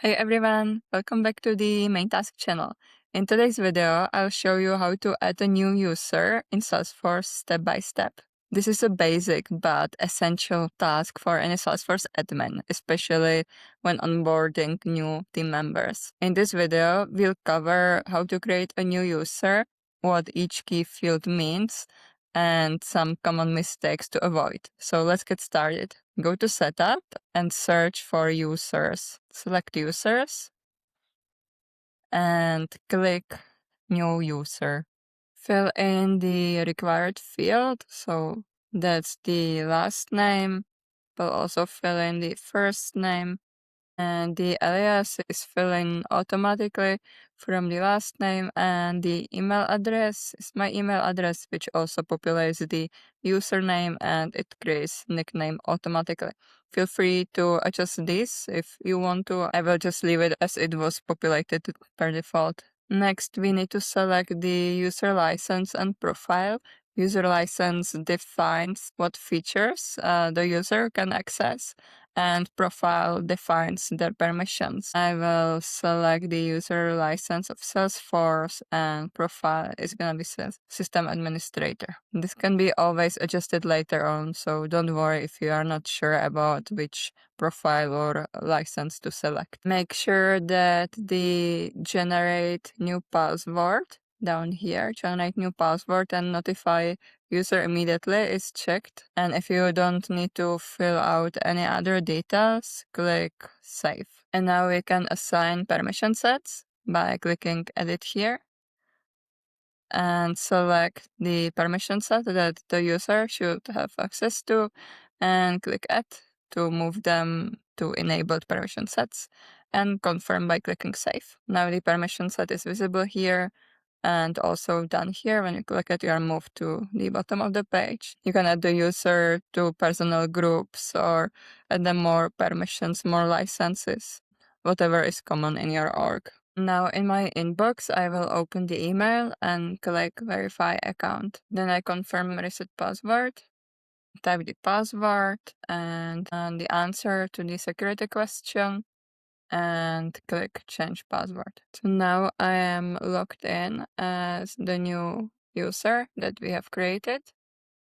Hey everyone, welcome back to the Maintask channel. In today's video, I'll show you how to add a new user in Salesforce step by step. This is a basic but essential task for any Salesforce admin, especially when onboarding new team members. In this video, we'll cover how to create a new user, what each key field means, and some common mistakes to avoid. So let's get started. Go to Setup and search for users. Select users and click New User. Fill in the required field. So that's the last name. We'll also fill in the first name. And the alias is filling automatically from the last name, and the email address is my email address, which also populates the username and it creates nickname automatically. Feel free to adjust this if you want to. I will just leave it as it was populated per default. Next, we need to select the user license and profile. User license defines what features the user can access, and profile defines their permissions. I will select the user license of Salesforce, and profile is going to be system administrator. This can be always adjusted later on, so don't worry if you are not sure about which profile or license to select. Make sure that the generate new password down here, generate new password and notify user immediately is checked. And if you don't need to fill out any other details, click Save. And now we can assign permission sets by clicking Edit here and select the permission set that the user should have access to and click Add to move them to enabled permission sets and confirm by clicking Save. Now the permission set is visible here and also down here. When you click it, you are moved to the bottom of the page. You can add the user to personal groups or add them more permissions, more licenses, whatever is common in your org. Now in my inbox, I will open the email and click Verify Account. Then I confirm reset password, type the password and the answer to the security question, and click Change Password. So now I am logged in as the new user that we have created,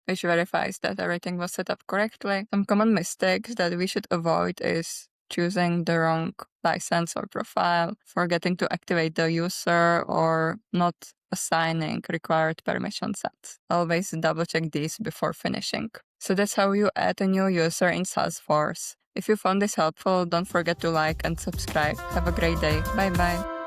which verifies that everything was set up correctly. Some common mistakes that we should avoid is choosing the wrong license or profile, forgetting to activate the user, or not assigning required permission sets. Always double check these before finishing. So that's how you add a new user in Salesforce. If you found this helpful, don't forget to like and subscribe. Have a great day. Bye bye.